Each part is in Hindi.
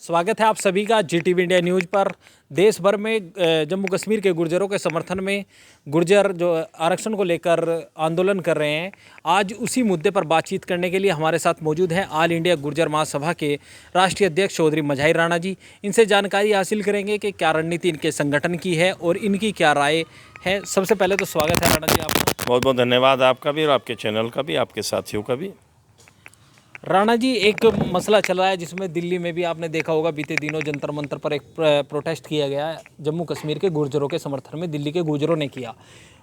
स्वागत है आप सभी का जीटीवी इंडिया न्यूज़ पर। देश भर में जम्मू कश्मीर के गुर्जरों के समर्थन में गुर्जर जो आरक्षण को लेकर आंदोलन कर रहे हैं, आज उसी मुद्दे पर बातचीत करने के लिए हमारे साथ मौजूद हैं ऑल इंडिया गुर्जर महासभा के राष्ट्रीय अध्यक्ष चौधरी मझाहिर राणा जी। इनसे जानकारी हासिल करेंगे कि क्या रणनीति इनके संगठन की है और इनकी क्या राय है। सबसे पहले तो स्वागत है राणा जी आपका। बहुत बहुत धन्यवाद आपका भी और आपके चैनल का भी, आपके साथियों का भी। राणा जी, एक मसला चल रहा है जिसमें दिल्ली में भी आपने देखा होगा, बीते दिनों जंतर मंतर पर एक प्रोटेस्ट किया गया है जम्मू कश्मीर के गुर्जरों के समर्थन में, दिल्ली के गुर्जरों ने किया।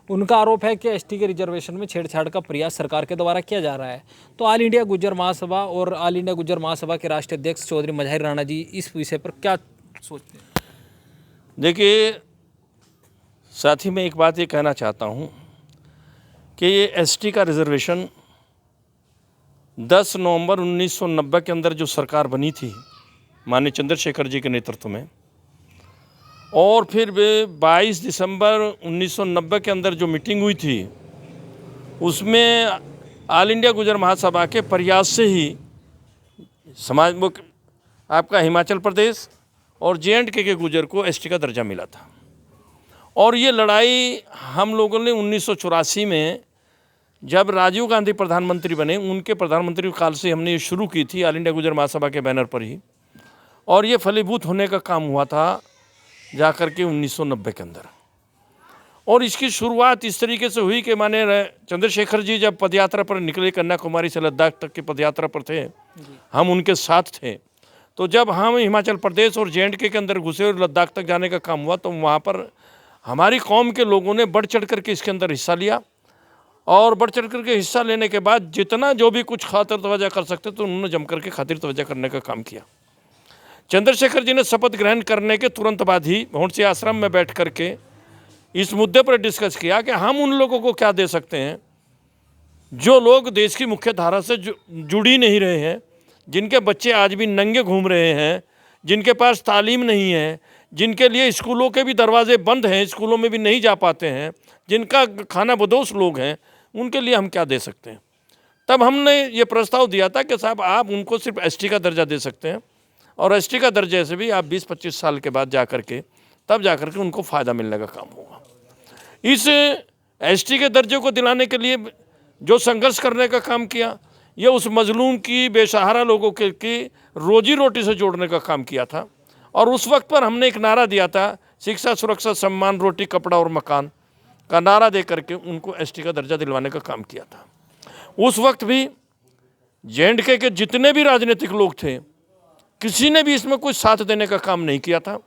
उनका आरोप है कि एसटी के रिजर्वेशन में छेड़छाड़ का प्रयास सरकार के द्वारा किया जा रहा है। तो ऑल इंडिया गुर्जर महासभा और ऑल इंडिया गुर्जर महासभा के राष्ट्रीय अध्यक्ष चौधरी मझाहिर राणा जी इस विषय पर क्या सोचते हैं? देखिए साथी, मैं एक बात ये कहना चाहता हूँ कि ये एसटी का रिजर्वेशन 10 नवंबर 1990 के अंदर जो सरकार बनी थी माननीय चंद्रशेखर जी के नेतृत्व में, और फिर 22 दिसंबर 1990 के अंदर जो मीटिंग हुई थी उसमें ऑल इंडिया गुर्जर महासभा के प्रयास से ही समाज आपका हिमाचल प्रदेश और जे.एंड.के के गुर्जर को एसटी का दर्जा मिला था। और ये लड़ाई हम लोगों ने 1984 में जब राजीव गांधी प्रधानमंत्री बने, उनके प्रधानमंत्री काल से हमने ये शुरू की थी ऑल इंडिया गुर्जर महासभा के बैनर पर ही, और ये फलीभूत होने का काम हुआ था जाकर के 1990 के अंदर। और इसकी शुरुआत इस तरीके से हुई कि माने चंद्रशेखर जी जब पदयात्रा पर निकले, कन्याकुमारी से लद्दाख तक की पदयात्रा पर थे, हम उनके साथ थे। तो जब हम हिमाचल प्रदेश और जे.एंड.के के अंदर घुसे और लद्दाख तक जाने का काम हुआ, तो वहाँ पर हमारी कौम के लोगों ने बढ़ चढ़ करके इसके अंदर हिस्सा लिया। और बढ़ चढ़ करके हिस्सा लेने के बाद जितना जो भी कुछ खातिर तवज्जो कर सकते तो उन्होंने जम करके खातिर तवज्जो करने का काम किया। चंद्रशेखर जी ने शपथ ग्रहण करने के तुरंत बाद ही भौंडसी आश्रम में बैठ करके इस मुद्दे पर डिस्कस किया कि हम उन लोगों को क्या दे सकते हैं जो लोग देश की मुख्य धारा से जुड़ ही नहीं रहे हैं, जिनके बच्चे आज भी नंगे घूम रहे हैं, जिनके पास तालीम नहीं है, जिनके लिए स्कूलों के भी दरवाजे बंद हैं, स्कूलों में भी नहीं जा पाते हैं, जिनका खाना बदोश लोग हैं, उनके लिए हम क्या दे सकते हैं। तब हमने ये प्रस्ताव दिया था कि साहब आप उनको सिर्फ एसटी का दर्जा दे सकते हैं, और एसटी का दर्जे से भी आप 20-25 साल के बाद जाकर के तब जाकर के उनको फ़ायदा मिलने का काम होगा। इस एसटी के दर्जे को दिलाने के लिए जो संघर्ष करने का काम किया, ये उस मजलूम की, बेसहारा लोगों की रोजी रोटी से जोड़ने का काम किया था। और उस वक्त पर हमने एक नारा दिया था, शिक्षा, सुरक्षा, सम्मान, रोटी, कपड़ा और मकान का नारा दे करके उनको एसटी का दर्जा दिलवाने का काम किया था। उस वक्त भी जे.एंड.के के जितने भी राजनीतिक लोग थे, किसी ने भी इसमें कुछ साथ देने का काम नहीं किया था।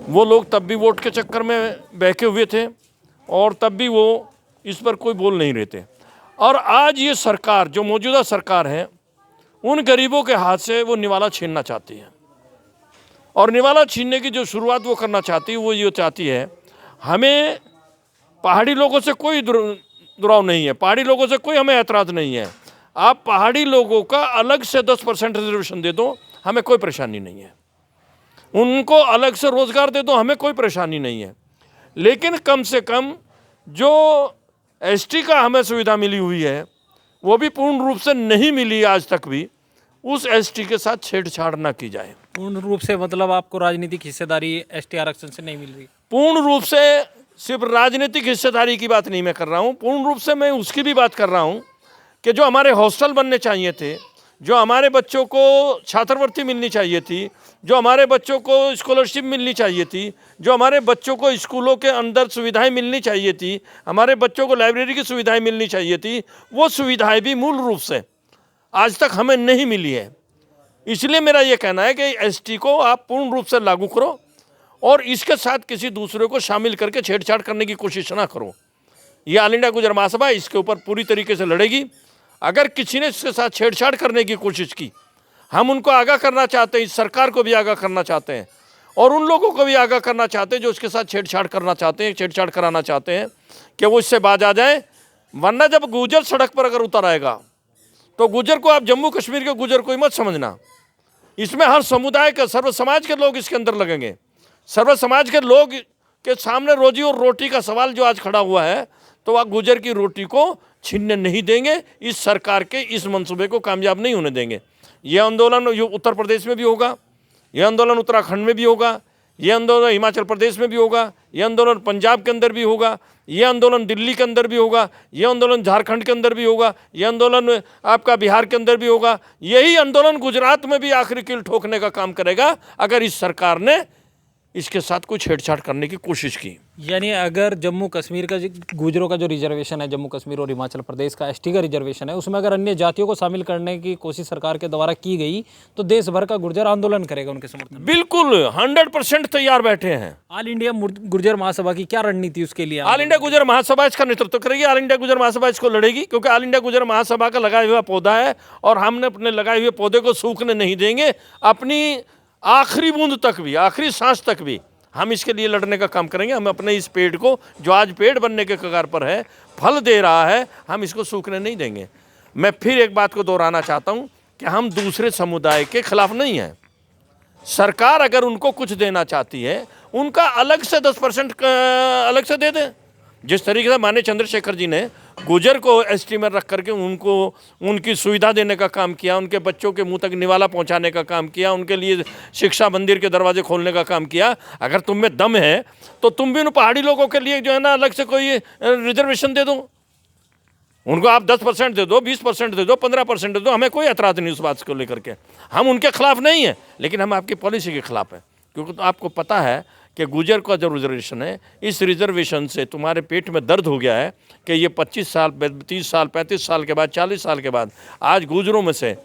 वो लोग तब भी वोट के चक्कर में बहके हुए थे और तब भी वो इस पर कोई बोल नहीं रहे थे। और आज ये सरकार, जो मौजूदा सरकार है, उन गरीबों के हाथ से वो निवाला छीनना चाहती है। और निवाला छीनने की जो शुरुआत वो करना चाहती है, वो ये चाहती है, हमें पहाड़ी लोगों से कोई दुराव नहीं है, पहाड़ी लोगों से कोई हमें ऐतराज़ नहीं है। आप पहाड़ी लोगों का अलग से 10% रिजर्वेशन दे दो, हमें कोई परेशानी नहीं है। उनको अलग से रोज़गार दे दो, हमें कोई परेशानी नहीं है। लेकिन कम से कम जो एसटी का हमें सुविधा मिली हुई है, वो भी पूर्ण रूप से नहीं मिली आज तक भी, उस एसटी के साथ छेड़छाड़ ना की जाए। पूर्ण रूप से मतलब आपको राजनीतिक हिस्सेदारी एसटी आरक्षण से नहीं मिल रही? पूर्ण रूप से सिर्फ राजनीतिक हिस्सेदारी की बात नहीं मैं कर रहा हूँ, पूर्ण रूप से मैं उसकी भी बात कर रहा हूँ कि जो हमारे हॉस्टल बनने चाहिए थे, जो हमारे बच्चों को छात्रवृत्ति मिलनी चाहिए थी, जो हमारे बच्चों को स्कॉलरशिप मिलनी चाहिए थी, जो हमारे बच्चों को स्कूलों के अंदर सुविधाएं मिलनी चाहिए थी, हमारे बच्चों को लाइब्रेरी की सुविधाएं मिलनी चाहिए थी, वो सुविधाएं भी मूल रूप से आज तक हमें नहीं मिली है। इसलिए मेरा ये कहना है कि एसटी को आप पूर्ण रूप से लागू करो और इसके साथ किसी दूसरे को शामिल करके छेड़छाड़ करने की कोशिश ना करो। ये ऑल इंडिया गुर्जर महासभा इसके ऊपर पूरी तरीके से लड़ेगी। अगर किसी ने इसके साथ छेड़छाड़ करने की कोशिश की, हम उनको आगाह करना चाहते हैं, इस सरकार को भी आगाह करना चाहते हैं और उन लोगों को भी आगाह करना चाहते हैं जो इसके साथ छेड़छाड़ करना चाहते हैं, छेड़छाड़ कराना चाहते हैं, कि वो इससे बाज आ जाए। वरना जब गुर्जर सड़क पर अगर उतर आएगा तो गुर्जर को आप जम्मू कश्मीर के गुर्जर को ही मत समझना, इसमें हर समुदाय के, सर्व समाज के लोग इसके अंदर लगेंगे। सर्व समाज के लोग के सामने रोजी और रोटी का सवाल जो आज खड़ा हुआ है, तो वह गुर्जर की रोटी को छीनने नहीं देंगे। इस सरकार के इस मंसूबे को कामयाब नहीं होने देंगे। ये आंदोलन उत्तर प्रदेश में भी होगा, ये आंदोलन उत्तराखंड में भी होगा, ये आंदोलन हिमाचल प्रदेश में भी होगा, ये आंदोलन पंजाब के अंदर भी होगा, ये आंदोलन दिल्ली के अंदर भी होगा, ये आंदोलन झारखंड के अंदर भी होगा, ये आंदोलन आपका बिहार के अंदर भी होगा, यही आंदोलन गुजरात में भी आखिरी कील ठोकने का काम करेगा अगर इस सरकार ने इसके साथ कोई छेड़छाड़ करने की कोशिश की। यानी अगर जम्मू कश्मीर का गुजरों का जो रिजर्वेशन है, जम्मू कश्मीर और हिमाचल प्रदेश का एसटी का रिजर्वेशन है, उसमें अगर अन्य जातियों को शामिल करने की कोशिश सरकार के द्वारा की गई तो देश भर का गुर्जर आंदोलन करेगा उनके समर्थन में। बिल्कुल 100% तैयार बैठे हैं। ऑल इंडिया गुर्जर महासभा की क्या रणनीति उसके लिए? ऑल इंडिया गुर्जर महासभा इसका नेतृत्व करेगी, ऑल इंडिया गुर्जर महासभा इसको लड़ेगी, क्योंकि ऑल इंडिया गुर्जर महासभा का लगाया हुआ पौधा है और हमने अपने लगाए हुए पौधे को सूखने नहीं देंगे। अपनी आखिरी बूंद तक भी, आखिरी सांस तक भी हम इसके लिए लड़ने का काम करेंगे। हम अपने इस पेड़ को, जो आज पेड़ बनने के कगार पर है, फल दे रहा है, हम इसको सूखने नहीं देंगे। मैं फिर एक बात को दोहराना चाहता हूं कि हम दूसरे समुदाय के खिलाफ नहीं हैं। सरकार अगर उनको कुछ देना चाहती है, उनका अलग से 10% अलग से दे दें। जिस तरीके से माननीय चंद्रशेखर जी ने गुजर को एसटी में रख करके उनको उनकी सुविधा देने का काम किया, उनके बच्चों के मुंह तक निवाला पहुंचाने का काम किया, उनके लिए शिक्षा मंदिर के दरवाजे खोलने का काम किया। अगर तुम में दम है तो तुम भी उन पहाड़ी लोगों के लिए जो है ना अलग से कोई रिजर्वेशन दे दो। उनको आप 10% दे दो, 20% दे दो, 15% दे दो, हमें कोई एतराज़ नहीं उस बात को लेकर के। हम उनके खिलाफ नहीं हैं, लेकिन हम आपकी पॉलिसी के खिलाफ हैं। क्योंकि तो आपको पता है कि गुजर का जो रिजर्वेशन है, इस रिजर्वेशन से तुम्हारे पेट में दर्द हो गया है कि ये 25 साल, 30 साल, 35 साल के बाद, 40 साल के बाद आज गुजरों में से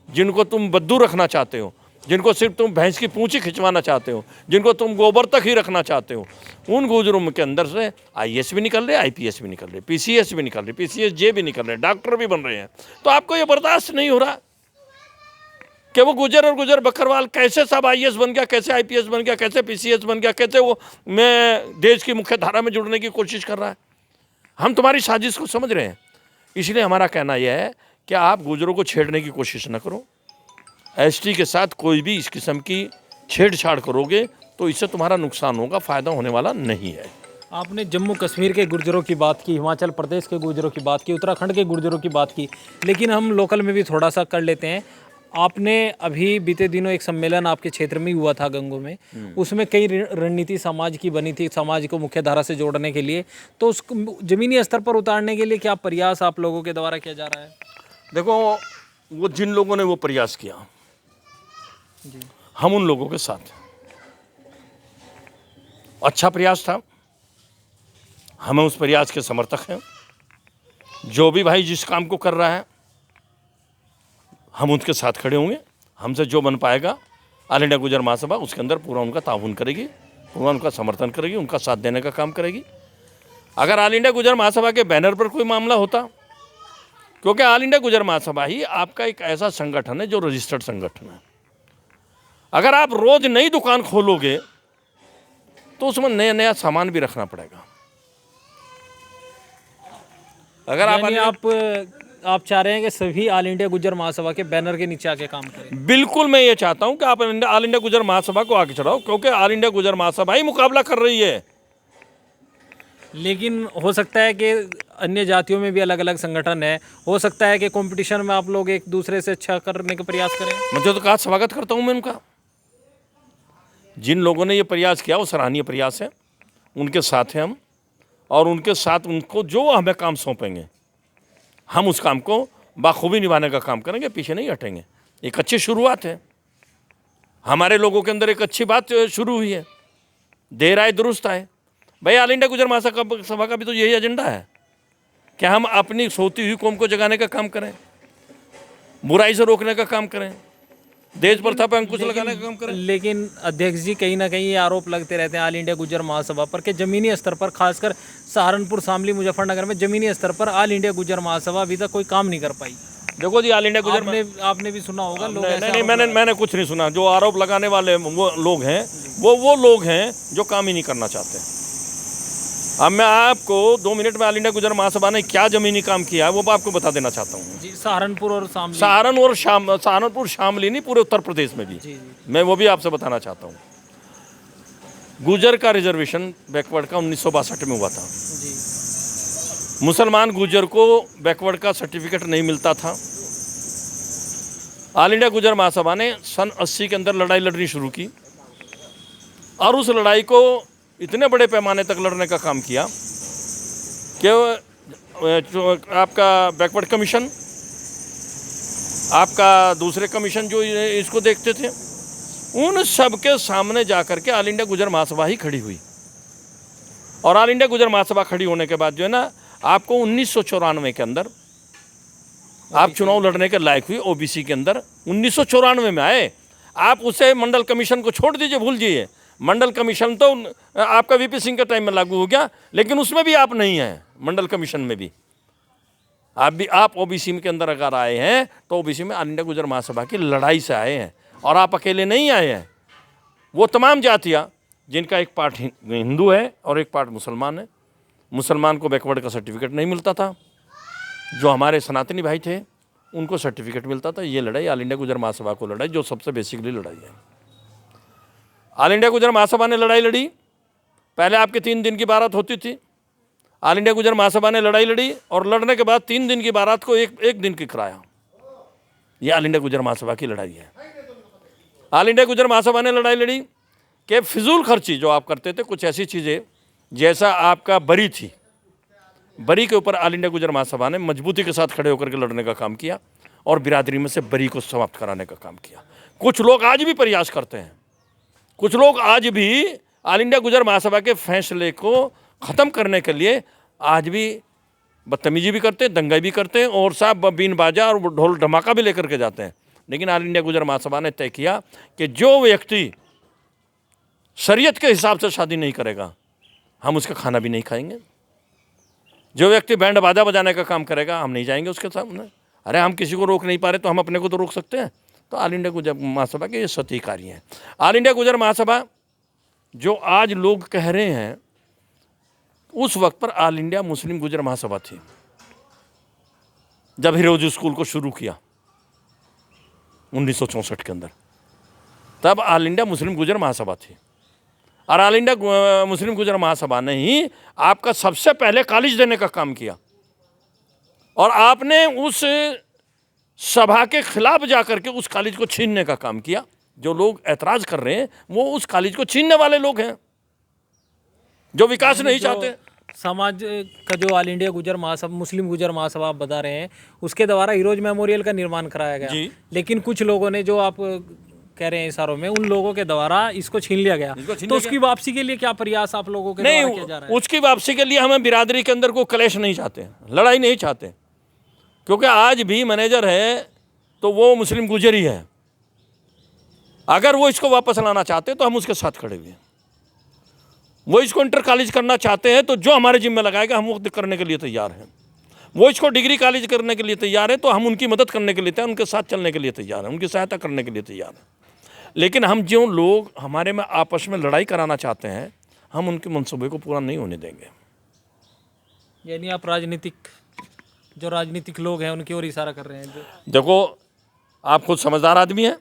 जिनको तुम बद्दू रखना चाहते हो, जिनको सिर्फ तुम भैंस की पूंछी खिंचवाना चाहते हो, जिनको तुम गोबर तक ही रखना चाहते हो, उन गुजरों के अंदर से IAS भी निकल रहे, IPS भी निकल रहे, PCS भी निकल रहे, PCSJ भी निकल रहे, डॉक्टर भी बन रहे हैं। तो आपको ये बर्दाश्त नहीं हो रहा कि वो गुजर और गुजर बकरवाल कैसे सब IAS बन गया, कैसे IPS बन गया, कैसे PCS बन गया, कैसे वो मैं देश की मुख्य धारा में जुड़ने की कोशिश कर रहा है। हम तुम्हारी साजिश को समझ रहे हैं। इसलिए हमारा कहना यह है कि आप गुजरों को छेड़ने की कोशिश न करो। ST के साथ कोई भी इस किस्म की छेड़छाड़ करोगे तो इससे तुम्हारा नुकसान होगा, फ़ायदा होने वाला नहीं है। आपने जम्मू कश्मीर के गुर्जरों की बात की, हिमाचल प्रदेश के गुर्जरों की बात की, उत्तराखंड के गुर्जरों की बात की, लेकिन हम लोकल में भी थोड़ा सा कर लेते हैं। आपने अभी बीते दिनों एक सम्मेलन आपके क्षेत्र में हुआ था गंगो में, उसमें कई रणनीति समाज की बनी थी, समाज को मुख्य धारा से जोड़ने के लिए। तो उसको ज़मीनी स्तर पर उतारने के लिए क्या प्रयास आप लोगों के द्वारा किया जा रहा है? देखो, वो जिन लोगों ने वो प्रयास किया, हम उन लोगों के साथ, अच्छा प्रयास था, हम उस प्रयास के समर्थक हैं। जो भी भाई जिस काम को कर रहा है हम उनके साथ खड़े होंगे। हमसे जो बन पाएगा ऑल इंडिया गुजर महासभा उसके अंदर पूरा उनका ताउन करेगी, पूरा उनका समर्थन करेगी, उनका साथ देने का काम करेगी। अगर ऑल इंडिया गुजर महासभा के बैनर पर कोई मामला होता, क्योंकि ऑल इंडिया गुजर महासभा ही आपका एक ऐसा संगठन है जो रजिस्टर्ड संगठन है। अगर आप रोज नई दुकान खोलोगे तो उसमें नया नया सामान भी रखना पड़ेगा। अगर आप चाह रहे हैं कि सभी ऑल इंडिया गुजर महासभा के बैनर के नीचे आके काम करें? बिल्कुल, मैं ये चाहता हूं कि आप ऑल इंडिया गुजर महासभा को आगे चढ़ाओ, क्योंकि ऑल इंडिया गुजर महासभा ही मुकाबला कर रही है। लेकिन हो सकता है कि अन्य जातियों में भी अलग अलग संगठन है, हो सकता है कि कंपटीशन में आप लोग एक दूसरे से अच्छा करने का प्रयास करें। मुझे तो कहा, स्वागत करता हूं मैं उनका। जिन लोगों ने ये प्रयास किया वो सराहनीय प्रयास है, उनके साथ हैं हम, और उनके साथ उनको जो हमें काम सौंपेंगे हम उस काम को बाखूबी निभाने का काम करेंगे, पीछे नहीं हटेंगे। एक अच्छी शुरुआत है, हमारे लोगों के अंदर एक अच्छी बात शुरू हुई है, देर आए दुरुस्त आए। भाई ऑल इंडिया गुजर महासभा का भी तो यही एजेंडा है कि हम अपनी सोती हुई कौम को जगाने का काम करें, बुराई से रोकने का काम करें, देश प्रथा पर अंकुश लगाने का काम करें। लेकिन अध्यक्ष जी, कहीं ना कहीं ये आरोप लगते रहते हैं ऑल इंडिया गुजर महासभा पर कि जमीनी स्तर पर, खासकर सहारनपुर, शामली, मुजफ्फरनगर में जमीनी स्तर पर ऑल इंडिया गुजर महासभा अभी तक कोई काम नहीं कर पाई। देखो जी, ऑल इंडिया गुजर आपने भी सुना होगा लोग नहीं, मैंने कुछ नहीं सुना। जो आरोप लगाने वाले वो लोग हैं वो लोग हैं जो काम ही नहीं करना चाहते। अब मैं आपको 2 मिनट में ऑल इंडिया गुजर महासभा ने क्या जमीनी काम किया है वो आपको बता देना चाहता हूँ जी। सहारनपुर और शामली, सहारनपुर शामली नहीं, पूरे उत्तर प्रदेश में भी जी। मैं वो भी आपसे बताना चाहता हूँ। गुजर का रिजर्वेशन बैकवर्ड का 1962 में हुआ था जी। मुसलमान गुजर को बैकवर्ड का सर्टिफिकेट नहीं मिलता था। ऑल इंडिया गुर्जर महासभा ने सन 80 के अंदर लड़ाई लड़नी शुरू की और उस लड़ाई को इतने बड़े पैमाने तक लड़ने का काम किया कि जो आपका बैकवर्ड कमीशन, आपका दूसरे कमीशन जो इसको देखते थे, उन सब के सामने जाकर के ऑल इंडिया गुर्जर महासभा ही खड़ी हुई। और ऑल इंडिया गुर्जर महासभा खड़ी होने के बाद जो है ना, आपको 1994 के अंदर आप चुनाव लड़ने के लायक हुई। ओबीसी के अंदर 1994 में आए आप। उसे मंडल कमीशन को छोड़ दीजिए, भूल जाइए। मंडल कमीशन तो आपका वीपी सिंह के टाइम में लागू हो गया, लेकिन उसमें भी आप नहीं हैं। मंडल कमीशन में भी आप ओबीसी के अंदर अगर आए हैं तो ओबीसी में ऑल इंडिया गुर्जर महासभा की लड़ाई से आए हैं। और आप अकेले नहीं आए हैं, वो तमाम जातियाँ जिनका एक पार्ट हिंदू है और एक पार्ट मुसलमान है। मुसलमान को बैकवर्ड का सर्टिफिकेट नहीं मिलता था, जो हमारे सनातनी भाई थे उनको सर्टिफिकेट मिलता था। ये लड़ाई ऑल इंडिया गुर्जर महासभा को लड़ाई, जो सबसे बेसिकली लड़ाई है। ऑल इंडिया गुर्जर महासभा ने लड़ाई लड़ी। पहले आपके 3 दिन की बारात होती थी, ऑल इंडिया गुर्जर महासभा ने लड़ाई लड़ी और लड़ने के बाद 3 दिन की बारात को एक दिन की कराया। ये ऑल इंडिया गुर्जर महासभा की लड़ाई है। ऑल इंडिया गुर्जर महासभा ने लड़ाई लड़ी कि फिजूल खर्ची जो आप करते थे, कुछ ऐसी चीज़ें जैसा आपका बरी थी, बरी के ऊपर ऑल इंडिया गुर्जर महासभा ने मजबूती के साथ खड़े होकर के लड़ने का काम किया और बिरादरी में से बरी को समाप्त कराने का काम किया। कुछ लोग आज भी प्रयास करते हैं, कुछ लोग आज भी ऑल इंडिया गुर्जर महासभा के फैसले को ख़त्म करने के लिए आज भी बदतमीजी भी करते हैं, दंगाई भी करते हैं और साहब बीन बाजा और ढोल धमाका भी लेकर के जाते हैं। लेकिन ऑल इंडिया गुर्जर महासभा ने तय किया कि जो व्यक्ति शरीयत के हिसाब से शादी नहीं करेगा, हम उसका खाना भी नहीं खाएंगे। जो व्यक्ति बैंड बाजा बजाने का काम करेगा, हम नहीं जाएंगे उसके सामने। अरे हम किसी को रोक नहीं पा रहे तो हम अपने को तो रोक सकते हैं। तो ऑल इंडिया गुर्जर महासभा के ये सती कार्य हैं। ऑल इंडिया गुर्जर महासभा जो आज लोग कह रहे हैं, उस वक्त पर ऑल इंडिया मुस्लिम गुर्जर महासभा थी। जब हिरोज स्कूल को शुरू किया 1964 के अंदर, तब ऑल इंडिया मुस्लिम गुर्जर महासभा थी। और ऑल इंडिया मुस्लिम गुर्जर महासभा ने ही आपका सबसे पहले कॉलेज देने का काम किया। और आपने उस सभा के खिलाफ जाकर के उस कॉलेज को छीनने का काम किया। जो लोग ऐतराज़ कर रहे हैं वो उस कॉलेज को छीनने वाले लोग हैं, जो विकास नहीं चाहते। समाज का जो ऑल इंडिया गुर्जर महासभा, मुस्लिम गुर्जर महासभा आप बता रहे हैं, उसके द्वारा हीरोज मेमोरियल का निर्माण कराया गया। लेकिन कुछ लोगों ने, जो आप कह रहे हैं इशारों में, उन लोगों के द्वारा इसको छीन लिया गया। तो उसकी वापसी के लिए क्या प्रयास आप लोगों के द्वारा किया जा रहा है? उसकी वापसी के लिए हमें बिरादरी के अंदर कोई क्लेश नहीं चाहते, लड़ाई नहीं चाहते। क्योंकि आज भी मैनेजर है तो वो मुस्लिम गुर्जर ही है। अगर वो इसको वापस लाना चाहते तो हम उसके साथ खड़े हुए हैं। वो इसको इंटर कॉलेज करना चाहते हैं तो जो हमारे जिम्मे लगाएगा हम वो करने के लिए तैयार हैं। वो इसको डिग्री कॉलेज करने के लिए तैयार है तो हम उनकी मदद करने के लिए तैयार, उनके साथ चलने के लिए तैयार हैं, उनकी सहायता करने के लिए तैयार हैं। लेकिन हम जो लोग हमारे में आपस में लड़ाई कराना चाहते हैं, हम उनके मंसूबे को पूरा नहीं होने देंगे। यानी आप जो राजनीतिक लोग हैं उनकी ओर इशारा कर रहे हैं। देखो, आप खुद समझदार आदमी हैं,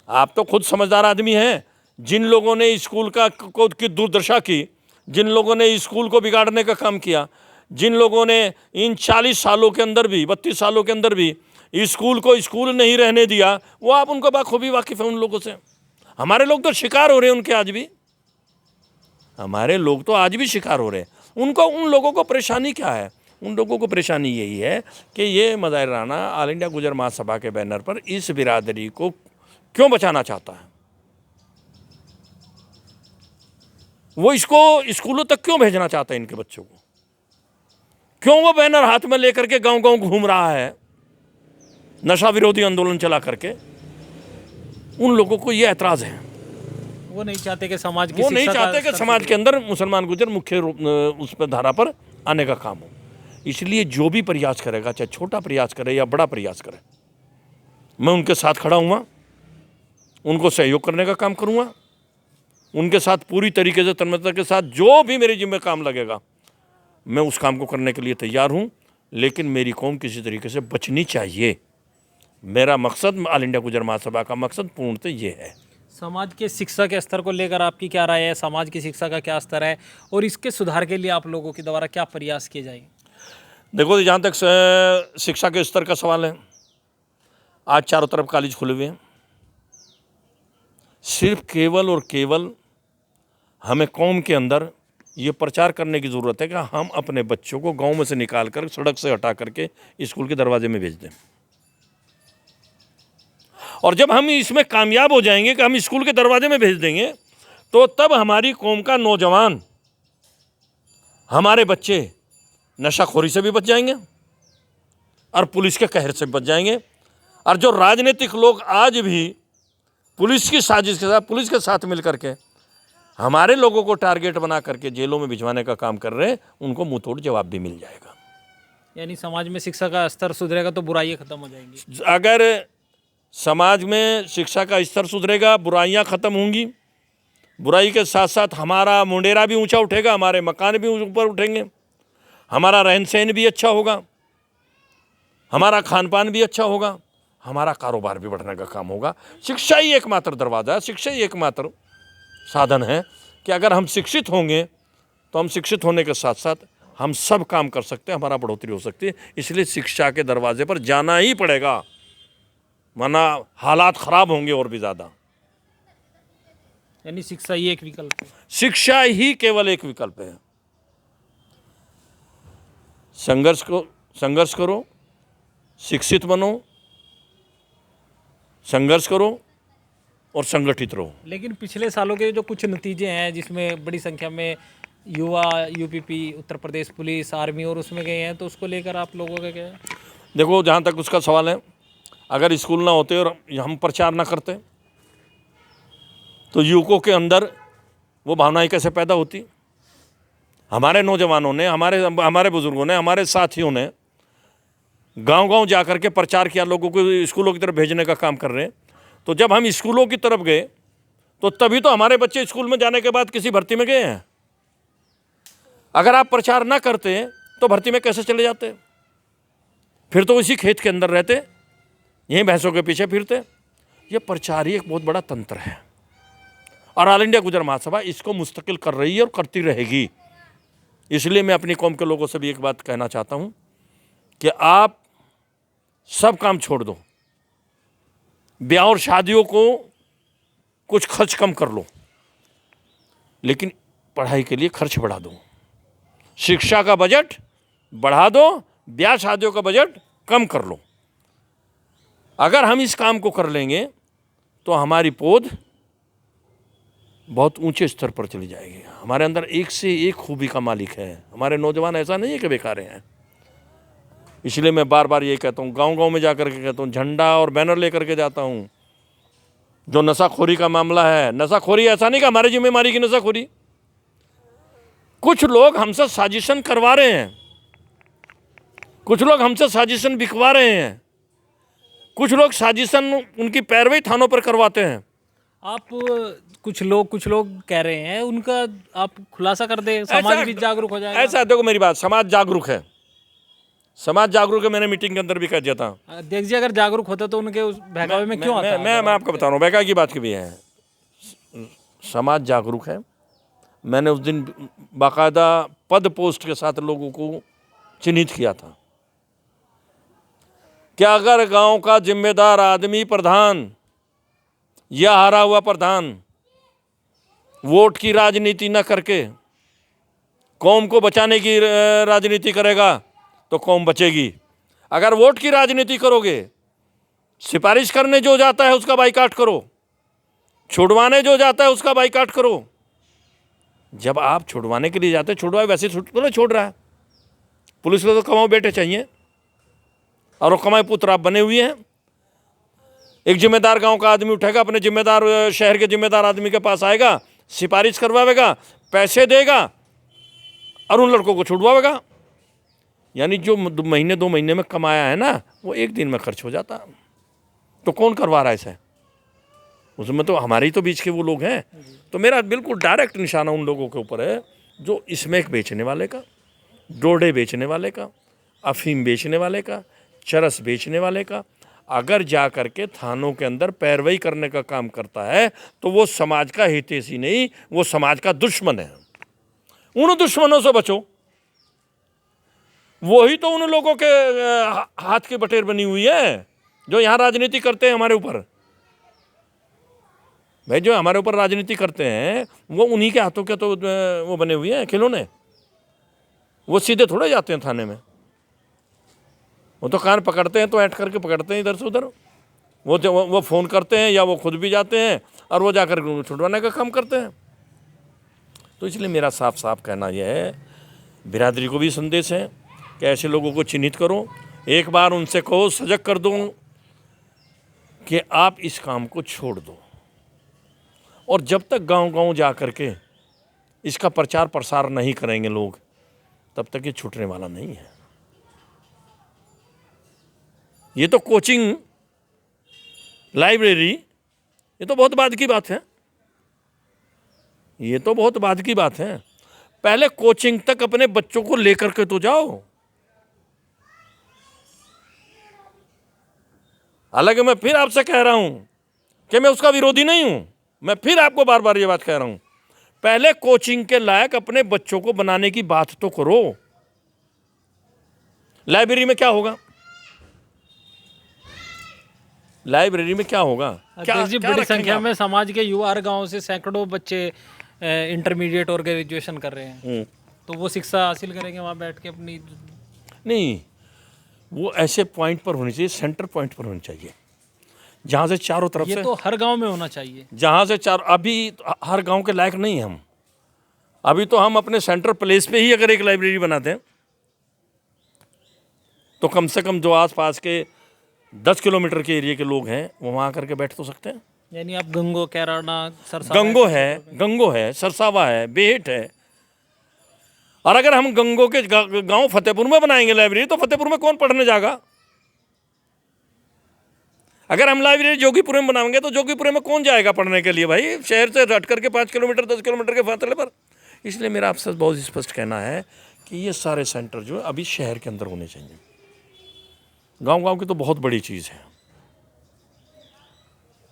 आप तो खुद समझदार आदमी हैं। जिन लोगों ने स्कूल की दुर्दशा की, जिन लोगों ने स्कूल को बिगाड़ने का काम किया, जिन लोगों ने इन 40 सालों के अंदर भी, 32 सालों के अंदर भी स्कूल को स्कूल नहीं रहने दिया, वो आप उनको बाखूबी वाकिफ़ हैं उन लोगों से। हमारे लोग तो शिकार हो रहे हैं उनके, आज भी हमारे लोग तो आज भी शिकार हो रहे हैं। उन लोगों को परेशानी क्या है? उन लोगों को परेशानी यही है कि ये मज़ाहिर राना ऑल इंडिया गुर्जर महासभा के बैनर पर इस बिरादरी को क्यों बचाना चाहता है। वो इसको स्कूलों तक क्यों भेजना चाहता है, इनके बच्चों को क्यों वो बैनर हाथ में लेकर के गांव गांव घूम रहा है, नशा विरोधी आंदोलन चला करके। उन लोगों को ये ऐतराज़ है। वो नहीं चाहते कि समाज की, वो नहीं चाहते कि समाज के अंदर मुसलमान गुर्जर मुख्य रूप उस पर धारा पर आने का काम हो। इसलिए जो भी प्रयास करेगा, चाहे छोटा प्रयास करे या बड़ा प्रयास करे, मैं उनके साथ खड़ा हुआ, उनको सहयोग करने का काम करूँगा, उनके साथ पूरी तरीके से तन्मयता के साथ जो भी मेरे जिम्मे काम लगेगा मैं उस काम को करने के लिए तैयार हूँ। लेकिन मेरी कौम किसी तरीके से बचनी चाहिए। मेरा मकसद, ऑल इंडिया गुर्जर महासभा का मकसद पूर्णतः ये है। समाज के शिक्षा के स्तर को लेकर आपकी क्या राय है? समाज की शिक्षा का क्या स्तर है और इसके सुधार के लिए आप लोगों के द्वारा क्या प्रयास किए जाएंगे? देखो, जहाँ तक शिक्षा के स्तर का सवाल है, आज चारों तरफ कॉलेज खुले हुए हैं। सिर्फ केवल और केवल हमें कौम के अंदर ये प्रचार करने की ज़रूरत है कि हम अपने बच्चों को गांव में से निकाल कर सड़क से हटा करके स्कूल के दरवाजे में भेज दें। और जब हम इसमें कामयाब हो जाएंगे कि हम स्कूल के दरवाजे में भेज देंगे, तो तब हमारी कौम का नौजवान, हमारे बच्चे नशाखोरी से भी बच जाएंगे और पुलिस के कहर से बच जाएंगे। और जो राजनीतिक लोग आज भी पुलिस की साजिश के साथ, पुलिस के साथ मिल करके हमारे लोगों को टारगेट बना करके जेलों में भिजवाने का काम कर रहे हैं, उनको मुंह तोड़ जवाब भी मिल जाएगा। यानी समाज में शिक्षा का स्तर सुधरेगा तो बुराइयां खत्म हो जाएंगी। अगर समाज में शिक्षा का स्तर सुधरेगा, बुराइयां खत्म होंगी। बुराई के साथ साथ हमारा मुंडेरा भी ऊंचा उठेगा, हमारे मकान भी ऊपर उठेंगे, हमारा रहन सहन भी अच्छा होगा, हमारा खान पान भी अच्छा होगा, हमारा कारोबार भी बढ़ने का काम होगा। शिक्षा ही एकमात्र दरवाज़ा है, शिक्षा ही एकमात्र साधन है कि अगर हम शिक्षित होंगे तो हम शिक्षित होने के साथ साथ हम सब काम कर सकते हैं, हमारा बढ़ोतरी हो सकती है। इसलिए शिक्षा के दरवाजे पर जाना ही पड़ेगा, वरना हालात ख़राब होंगे और भी ज़्यादा। यानी शिक्षा ही एक विकल्प है। शिक्षा ही केवल एक विकल्प है। संघर्ष करो, शिक्षित बनो, संघर्ष करो और संगठित रहो। लेकिन पिछले सालों के जो कुछ नतीजे हैं, जिसमें बड़ी संख्या में युवा UPP, Uttar Pradesh police, army और उसमें गए हैं, तो उसको लेकर आप लोगों का क्या है? देखो, जहाँ तक उसका सवाल है, अगर स्कूल ना होते और हम प्रचार ना करते तो युवकों के अंदर वो भावनाएं कैसे पैदा होती? हमारे नौजवानों ने, हमारे बुजुर्गों ने, हमारे साथियों ने गांव-गांव जा कर के प्रचार किया, लोगों को स्कूलों की तरफ भेजने का काम कर रहे हैं। तो जब हम स्कूलों की तरफ गए तो तभी तो हमारे बच्चे स्कूल में जाने के बाद किसी भर्ती में गए हैं। अगर आप प्रचार ना करते तो भर्ती में कैसे चले जाते? फिर तो इसी खेत के अंदर रहते, यहीं भैंसों के पीछे फिरते। ये प्रचार ही एक बहुत बड़ा तंत्र है और ऑल इंडिया गुर्जर महासभा इसको मुस्तकिल कर रही है और करती रहेगी। इसलिए मैं अपनी कौम के लोगों से भी एक बात कहना चाहता हूँ कि आप सब काम छोड़ दो, ब्याह और शादियों को कुछ खर्च कम कर लो, लेकिन पढ़ाई के लिए खर्च बढ़ा दो। शिक्षा का बजट बढ़ा दो, ब्याह शादियों का बजट कम कर लो। अगर हम इस काम को कर लेंगे तो हमारी पौध बहुत ऊंचे स्तर पर चली जाएगी। हमारे अंदर एक से एक खूबी का मालिक है। हमारे नौजवान ऐसा नहीं है कि बेकार हैं। इसलिए मैं बार बार ये कहता हूँ, गांव-गांव में जाकर के कहता हूँ, झंडा और बैनर लेकर के जाता हूँ। जो नशाखोरी का मामला है, नशाखोरी ऐसा नहीं कि हमारे जिम्मेदारी की नशाखोरी, कुछ लोग हमसे साजिशन करवा रहे हैं, कुछ लोग हमसे साजिशन बिकवा रहे हैं, कुछ लोग साजिशन उनकी पैरवी थानों पर करवाते हैं। आप कुछ लोग कह रहे हैं, उनका आप खुलासा कर दे, समाज भी जागरूक हो जाएगा। ऐसा देखो, मेरी बात, समाज जागरूक है, समाज जागरूक है। मैंने मीटिंग के अंदर भी कह दिया था। देखिए, अगर जागरूक होता तो उनके उस बहकावे में क्यों आता? मैं आपको बता रहा हूँ, बहकावे की बात की भी है। समाज जागरूक है। मैंने उस दिन बाकायदा पद पोस्ट के साथ लोगों को चिन्हित किया था कि अगर गांव का जिम्मेदार आदमी, प्रधान या हारा हुआ प्रधान वोट की राजनीति न करके कौम को बचाने की राजनीति करेगा तो कौम बचेगी। अगर वोट की राजनीति करोगे, सिफारिश करने जो जाता है उसका बाइकाट करो, छुड़वाने जो जाता है उसका बाइकाट करो। जब आप छुड़वाने के लिए जाते, छुड़वाए, वैसे तो छोड़ रहा है। पुलिस को तो कमाओ बेटे चाहिए और वो कमाए पुत्र आप बने हुए हैं। एक जिम्मेदार गांव का आदमी उठेगा, अपने जिम्मेदार शहर के जिम्मेदार आदमी के पास आएगा, सिफारिश करवाएगा, पैसे देगा और उन लड़कों को छुड़वाएगा। यानी जो महीने 2 महीने में कमाया है ना, वो एक दिन में खर्च हो जाता। तो कौन करवा रहा है इसे? उसमें तो हमारे ही तो बीच के वो लोग हैं। तो मेरा बिल्कुल डायरेक्ट निशाना उन लोगों के ऊपर है जो स्मैक बेचने वाले का, डोडे बेचने वाले का, अफीम बेचने वाले का, चरस बेचने वाले का अगर जा कर के थानों के अंदर पैरवी करने का काम करता है तो वो समाज का हितैषी नहीं, वो समाज का दुश्मन है। उन दुश्मनों से बचो। वही तो उन लोगों के हाथ की बटेर बनी हुई है जो यहाँ राजनीति करते हैं हमारे ऊपर, भाई जो हमारे ऊपर राजनीति करते हैं वो उन्हीं के हाथों के तो वो बने हुए हैं खिलौने। वो सीधे थोड़े जाते हैं थाने में, वो तो कान पकड़ते हैं तो ऐंठ करके पकड़ते हैं इधर से उधर। वो फ़ोन करते हैं या वो खुद भी जाते हैं और वो जाकर छुड़वाने का काम करते हैं। तो इसलिए मेरा साफ साफ कहना यह है, बिरादरी को भी संदेश है कि ऐसे लोगों को चिन्हित करो, एक बार उनसे कहो, सजग कर दो कि आप इस काम को छोड़ दो। और जब तक गांव-गांव जा कर के इसका प्रचार प्रसार नहीं करेंगे लोग, तब तक ये छूटने वाला नहीं है। ये तो कोचिंग, लाइब्रेरी, ये तो बहुत बाद की बात है, ये तो बहुत बाद की बात है। पहले कोचिंग तक अपने बच्चों को लेकर के तो जाओ। हालांकि मैं फिर आपसे कह रहा हूं कि मैं उसका विरोधी नहीं हूं, मैं फिर आपको बार बार ये बात कह रहा हूं, पहले कोचिंग के लायक अपने बच्चों को बनाने की बात तो करो। लाइब्रेरी में क्या होगा? लाइब्रेरी में क्या होगा? क्या जी, बड़ी संख्या में समाज के युवा हर गांव से सैकड़ों बच्चे इंटरमीडिएट और ग्रेजुएशन कर रहे हैं, तो वो शिक्षा हासिल करेंगे वहाँ बैठ के अपनी? नहीं, वो ऐसे पॉइंट पर होनी चाहिए, सेंटर पॉइंट पर होनी चाहिए, जहाँ से चारों तरफ ये से, तो हर गांव में होना चाहिए। जहाँ से अभी हर गांव के लायक नहीं हम। अभी तो हम अपने सेंटर प्लेस पे ही अगर एक लाइब्रेरी बनाते हैं तो कम से कम जो आसपास के 10 किलोमीटर के एरिया के लोग हैं वो वहाँ आकर के बैठ तो सकते हैं। यानी आप गंगो, कैराना, सरसावा, गंगो है, सरसावा है, बेहट है। और अगर हम गंगो के गांव फतेहपुर में बनाएंगे लाइब्रेरी, तो फतेहपुर में कौन पढ़ने जाएगा? अगर हम लाइब्रेरी जोगीपुर में बनाएंगे तो जोगीपुर में कौन जाएगा पढ़ने के लिए भाई? शहर से हट करके 5 किलोमीटर 10 किलोमीटर के फासले पर। इसलिए मेरा आपसे बहुत स्पष्ट कहना है कि ये सारे सेंटर जो है अभी शहर के अंदर होने चाहिए। गांव की तो बहुत बड़ी चीज़ है।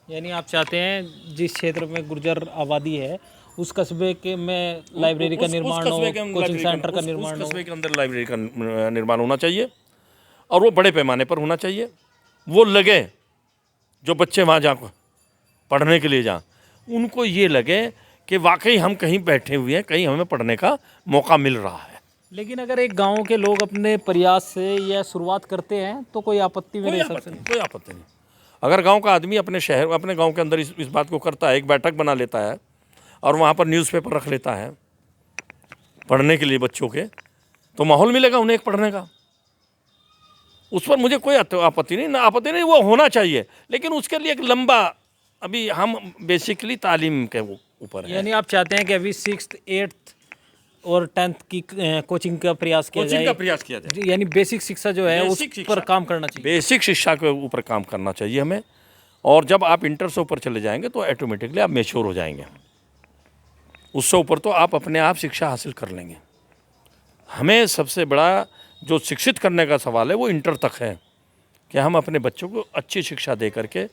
यानी आप चाहते हैं जिस क्षेत्र में गुर्जर आबादी है उस कस्बे के में लाइब्रेरी का निर्माण हो, कोचिंग सेंटर का निर्माण हो, कस्बे के अंदर लाइब्रेरी का निर्माण होना चाहिए और वो बड़े पैमाने पर होना चाहिए। वो लगे जो बच्चे वहाँ जा पढ़ने के लिए जाएं, उनको ये लगे कि वाकई हम कहीं बैठे हुए हैं, कहीं हमें पढ़ने का मौका मिल रहा है। लेकिन अगर एक गांव के लोग अपने प्रयास से या शुरुआत करते हैं तो कोई आपत्ति मेरे हिसाब से नहीं। कोई आपत्ति नहीं। अगर गांव का आदमी अपने शहर, अपने गांव के अंदर इस बात को करता है, एक बैठक बना लेता है और वहाँ पर न्यूज़पेपर रख लेता है पढ़ने के लिए बच्चों के, तो माहौल मिलेगा उन्हें एक पढ़ने का। उस पर मुझे कोई आपत्ति नहीं, वो होना चाहिए। लेकिन उसके लिए एक लंबा, अभी हम बेसिकली तालीम के ऊपर है। यानी आप चाहते हैं कि अभी 6th 8th और 10th की कोचिंग का प्रयास किया जाए, यानी बेसिक शिक्षा जो है उस पर काम करना चाहिए। बेसिक शिक्षा के ऊपर काम करना चाहिए हमें। और जब आप इंटर से ऊपर चले जाएंगे तो ऑटोमेटिकली आप मैच्योर हो जाएंगे। उससे ऊपर तो आप अपने आप शिक्षा हासिल कर लेंगे। हमें सबसे बड़ा जो शिक्षित करने का सवाल है वो इंटर तक है कि हम अपने बच्चों को अच्छी शिक्षा दे करके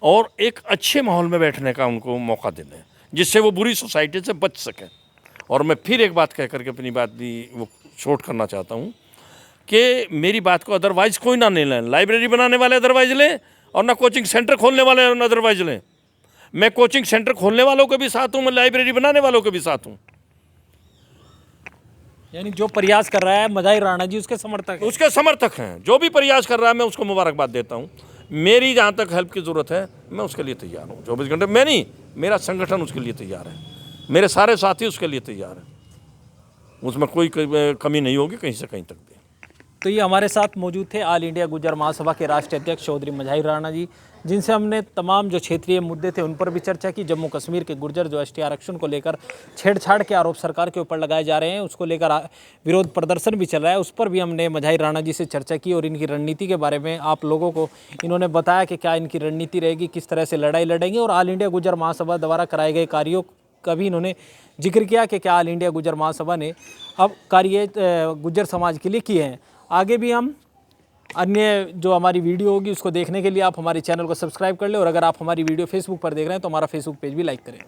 और एक अच्छे माहौल में बैठने का उनको मौका दे दें, जिससे वो बुरी सोसाइटी से बच सकें। और मैं फिर एक बात कह करके अपनी बात भी वो शॉर्ट करना चाहता हूँ कि मेरी बात को अदरवाइज़ कोई ना ले लें। लाइब्रेरी बनाने वाले अदरवाइज़ लें और ना कोचिंग सेंटर खोलने वाले अदरवाइज़ लें। मैं कोचिंग सेंटर खोलने वालों के भी साथ हूँ, मैं लाइब्रेरी बनाने वालों के भी साथ हूँ। यानी जो प्रयास कर रहा है मझाई राणा जी उसके समर्थक हैं। उसके समर्थक हैं। जो भी प्रयास कर रहा है मैं उसको मुबारकबाद देता हूँ। मेरी जहाँ तक हेल्प की ज़रूरत है मैं उसके लिए तैयार हूँ। 24 घंटे मैं नहीं, मेरा संगठन उसके लिए तैयार है, मेरे सारे साथी उसके लिए तैयार हैं। उसमें कोई कमी नहीं होगी कहीं से कहीं तक भी। तो ये हमारे साथ मौजूद थे ऑल इंडिया गुर्जर महासभा के राष्ट्रीय अध्यक्ष चौधरी मझाई राणा जी, जिनसे हमने तमाम जो क्षेत्रीय मुद्दे थे उन पर भी चर्चा की। जम्मू कश्मीर के गुर्जर जो एसटी आरक्षण को लेकर छेड़छाड़ के आरोप सरकार के ऊपर लगाए जा रहे हैं, उसको लेकर विरोध प्रदर्शन भी चल रहा है, उस पर भी हमने मझाई राणा जी से चर्चा की और इनकी रणनीति के बारे में आप लोगों को इन्होंने बताया कि क्या इनकी रणनीति रहेगी, किस तरह से लड़ाई लड़ेंगे। और ऑल इंडिया गुर्जर महासभा द्वारा कराए गए कार्यों का भी इन्होंने जिक्र किया कि क्या ऑल इंडिया गुर्जर महासभा ने अब कार्य गुर्जर समाज के लिए किए हैं। आगे भी हम अन्य जो हमारी वीडियो होगी उसको देखने के लिए आप हमारे चैनल को सब्सक्राइब कर लें और अगर आप हमारी वीडियो फेसबुक पर देख रहे हैं तो हमारा फेसबुक पेज भी लाइक करें।